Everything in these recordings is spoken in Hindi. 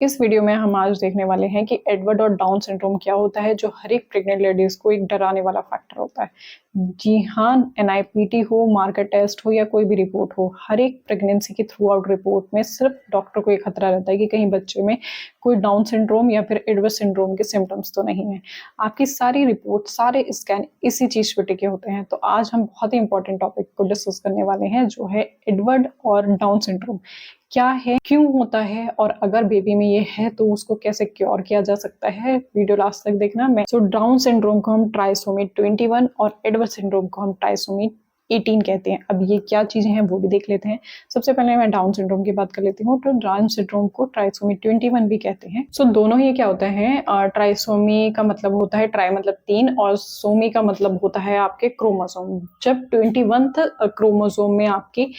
इस वीडियो में हम आज देखने वाले हैं कि एडवर्ड और डाउन सिंड्रोम क्या होता है, जो हर एक प्रेग्नेंट लेडीज को एक डराने वाला फैक्टर होता है। जी हाँ, एनआईपीटी हो, मार्कर टेस्ट हो या कोई भी रिपोर्ट हो, हर एक प्रेगनेंसी की थ्रू आउट रिपोर्ट में सिर्फ डॉक्टर को एक खतरा रहता है कि कहीं बच्चे में कोई डाउन सिंड्रोम या फिर एडवर्ड सिंड्रोम के सिम्टम्स तो नहीं है। आपकी सारी रिपोर्ट, सारे स्कैन इसी चीज पे टिके होते हैं। तो आज हम बहुत ही इंपॉर्टेंट टॉपिक को डिस्कस करने वाले हैं, जो है एडवर्ड और डाउन सिंड्रोम क्या है, क्यों होता है, और अगर बेबी में ये है तो उसको कैसे क्योर किया जा सकता है। वीडियो लास्ट तक देखना। मैं डाउन सिंड्रोम को हम ट्राइसोमी 21 और एडवर्ड सिंड्रोम को हम ट्राइसोमी 18 कहते हैं। अब ये क्या चीजें हैं वो भी देख लेते हैं। सबसे पहले मैं डाउन सिंड्रोम की बात कर लेती हूँ। तो डाउन सिंड्रोम को ट्राइसोमी 21 भी कहते हैं। दोनों ही क्या होता है, ट्राइसोमी का मतलब होता है ट्राई मतलब 3 और सोमी का मतलब होता है आपके क्रोमोसोम। जब 21th क्रोमोसोम में आपकी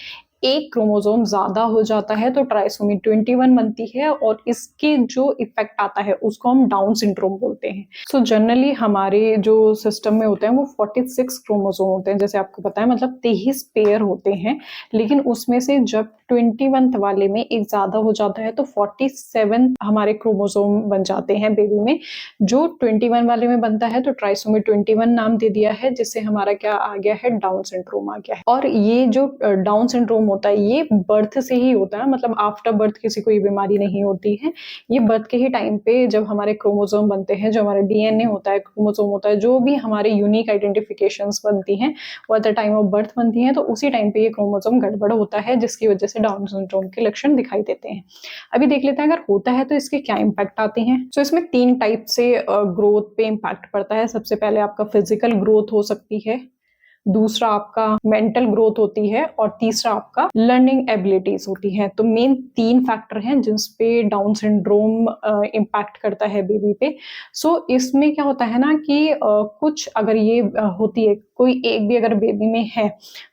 एक क्रोमोसोम ज्यादा हो जाता है तो ट्राइसोमी 21 बनती है, और इसके जो इफेक्ट आता है उसको हम डाउन सिंड्रोम बोलते हैं। जनरली हमारे जो सिस्टम में होते हैं वो 46 क्रोमोसोम होते हैं, जैसे आपको पता है, मतलब 23 पेयर होते हैं। लेकिन उसमें से जब 21th वाले में एक ज्यादा हो जाता है तो 47 हमारे क्रोमोसोम बन जाते हैं बेबी में। जो 21 वाले में बनता है तो ट्राइसोमी 21 नाम दे दिया है, जिससे हमारा क्या आ गया है, डाउन सिंड्रोम आ गया है। और ये जो डाउन सिंड्रोम होता है ये बर्थ से ही होता है, मतलब आफ्टर बर्थ किसी को ये बीमारी नहीं होती है। ये बर्थ के ही टाइम पे जब हमारे क्रोमोसोम बनते हैं, जो हमारा डीएनए होता है, क्रोमोसोम होता है, जो भी हमारे यूनिक आइडेंटिफिकेशंस बनती हैं वो at the time of birth बनती हैं, तो उसी टाइम पे ये क्रोमोसोम गड़बड़ होता है, जिसकी वजह से डाउन सिंड्रोम के लक्षण दिखाई देते हैं। अभी देख लेते हैं अगर होता है तो इसके क्या इम्पैक्ट आते हैं। इसमें 3 टाइप से ग्रोथ पे इम्पैक्ट पड़ता है। सबसे पहले आपका फिजिकल ग्रोथ हो सकती है, दूसरा आपका मेंटल ग्रोथ होती है, और तीसरा आपका लर्निंग एबिलिटीज होती है। तो मेन 3 फैक्टर हैं जिस पे डाउन सिंड्रोम इम्पैक्ट करता है बेबी पे। इसमें क्या होता है ना कि कुछ अगर ये होती है, कोई एक भी अगर बेबी में है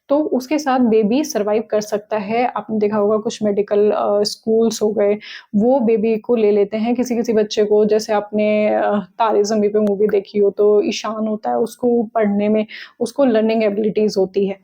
तो उसके साथ बेबी सरवाइव कर सकता है। आपने देखा होगा कुछ मेडिकल स्कूल्स हो गए, वो बेबी को ले लेते हैं, किसी किसी बच्चे को। जैसे आपने तारे ज़मीं पे मूवी देखी हो तो ईशान होता है, उसको पढ़ने में, उसको लर्निंग एबिलिटीज होती है।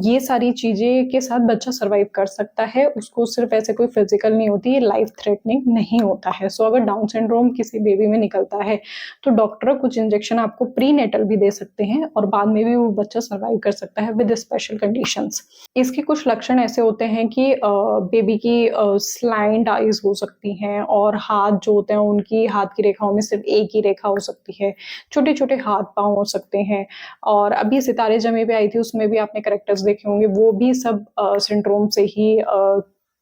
ये सारी चीजें के साथ बच्चा सरवाइव कर सकता है, उसको सिर्फ ऐसे कोई फिजिकल नहीं होती, ये लाइफ थ्रेटनिंग नहीं होता है। अगर डाउन सिंड्रोम किसी बेबी में निकलता है तो डॉक्टर कुछ इंजेक्शन आपको प्री नेटल भी दे सकते हैं, और बाद में भी वो बच्चा सरवाइव कर सकता है विद स्पेशल कंडीशंस। इसके कुछ लक्षण ऐसे होते हैं कि बेबी की स्लाइंड आईज हो सकती हैं, और हाथ जो होते हैं उनकी हाथ की रेखाओं में सिर्फ एक ही रेखा हो सकती है, छोटे छोटे हाथ पांव हो सकते हैं। और अभी सितारे जमी पे आई थी, उसमें भी आपने कैरेक्टर्स देखे होंगे, वो भी सब सिंड्रोम से ही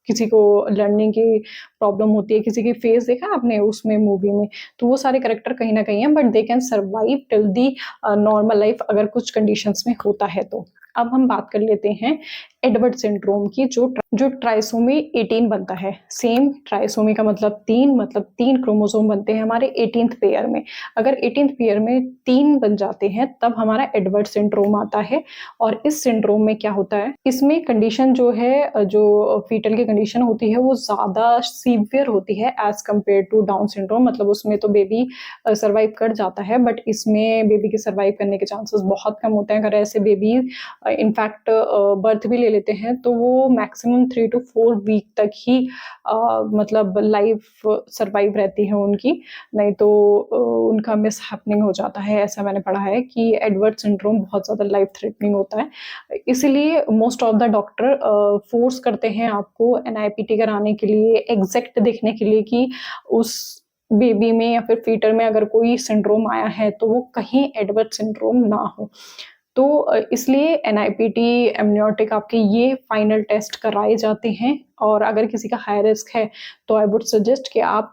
किसी को लर्निंग की प्रॉब्लम होती है, किसी की फेस देखा आपने उसमें मूवी में, तो वो सारे कैरेक्टर कहीं ना कहीं है, but they can survive till the normal life अगर कुछ कंडीशंस में होता है तो। अब हम बात कर लेते हैं एडवर्ड सिंड्रोम की, जो ट्राइसोमी 18 बनता है। सेम ट्राइसोमी का मतलब 3, मतलब 3 क्रोमोसोम बनते हैं हमारे 18th पेयर में। अगर 18th पेयर में 3 बन जाते हैं तब हमारा एडवर्ड सिंड्रोम आता है। और इस सिंड्रोम में क्या होता है, इसमें कंडीशन जो है, जो फीटल की कंडीशन होती है वो ज्यादा सीवियर होती है as compare to Down syndrome. मतलब उसमें तो बेबी सर्वाइव कर जाता है, बट इसमें बेबी के सर्वाइव करने के चांसेस बहुत कम होते हैं। अगर ऐसे बेबी इनफैक्ट बर्थ भी ले लेते हैं तो वो मैक्सिमम 3 to 4 वीक तक ही मतलब लाइफ सर्वाइव रहती है उनकी, नहीं तो उनका मिस हैपनिंग हो जाता है। ऐसा मैंने पढ़ा है कि एडवर्ड सिंड्रोम बहुत ज्यादा लाइफ थ्रेटनिंग होता है। इसीलिए most of the doctor force करते हैं आपको एनआईपीटी कराने के लिए, एग्जैक्ट देखने के लिए कि उस बेबी में या फिर फीटर में अगर कोई सिंड्रोम आया है तो वो कहीं एडवर्ड सिंड्रोम ना हो। इसलिए एनआईपीटी, एमनियोटिक, आपके ये फाइनल टेस्ट कराए जाते हैं। और अगर किसी का हाई रिस्क है तो आई वुड सजेस्ट कि आप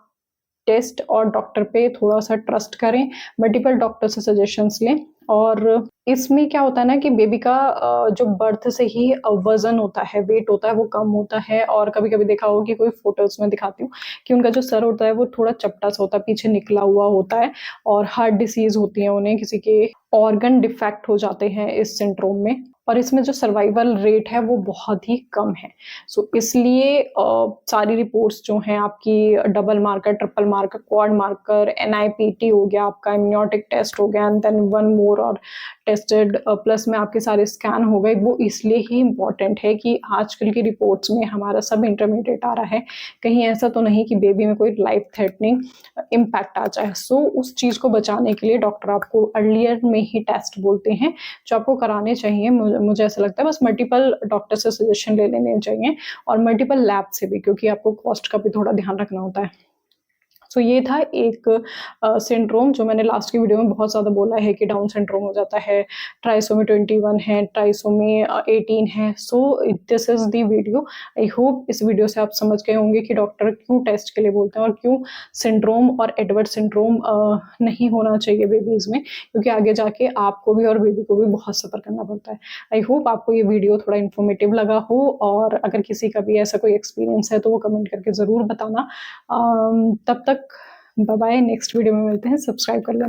टेस्ट और डॉक्टर पे थोड़ा सा ट्रस्ट करें, मल्टीपल डॉक्टर से सजेशंस लें। और इसमें क्या होता है ना कि बेबी का जो बर्थ से ही वजन होता है, वेट होता है, वो कम होता है। और कभी कभी देखा होगा कि कोई फोटोज में दिखाती हूँ कि उनका जो सर होता है वो थोड़ा चपटा सा होता है, पीछे निकला हुआ होता है, और हार्ट डिसीज होती है उन्हें, किसी के ऑर्गन डिफेक्ट हो जाते हैं इस सिंड्रोम में। और इसमें जो सर्वाइवल रेट है वो बहुत ही कम है। सो इसलिए सारी रिपोर्ट्स जो हैं आपकी double marker, triple marker, quad marker, NIPT हो गया, आपका एमनियोटिक टेस्ट हो गया, एंड देन वन मोर और टेस्टेड प्लस में आपके सारे स्कैन हो गए, वो इसलिए ही इम्पॉर्टेंट है कि आजकल की रिपोर्ट्स में हमारा सब इंटरमीडिएट आ रहा है, कहीं ऐसा तो नहीं कि बेबी में कोई लाइफ थ्रेटनिंग इम्पैक्ट आ जाए। सो उस चीज़ को बचाने के लिए डॉक्टर आपको अर्लियर में ही टेस्ट बोलते हैं जो आपको कराने चाहिए। मुझे ऐसा लगता है बस मल्टीपल डॉक्टर से सजेशन ले लेने चाहिए और मल्टीपल लैब से भी, क्योंकि आपको कॉस्ट का भी थोड़ा ध्यान रखना होता है। सो ये था एक सिंड्रोम जो मैंने लास्ट की वीडियो में बहुत ज़्यादा बोला है कि डाउन सिंड्रोम हो जाता है, ट्राइसोमी 21 है, ट्राइसोमी 18 है। So this is the video. I hope इस वीडियो से आप समझ गए होंगे कि डॉक्टर क्यों टेस्ट के लिए बोलते हैं और क्यों सिंड्रोम और एडवर्ड सिंड्रोम नहीं होना चाहिए बेबीज़ में, क्योंकि आगे जाके आपको भी और बेबी को भी बहुत सफ़र करना पड़ता है। आई होप आपको ये वीडियो थोड़ा इन्फॉर्मेटिव लगा हो, और अगर किसी का भी ऐसा कोई एक्सपीरियंस है तो वो कमेंट करके ज़रूर बताना। तब तक बाय बाय, नेक्स्ट वीडियो में मिलते हैं, सब्सक्राइब कर लें।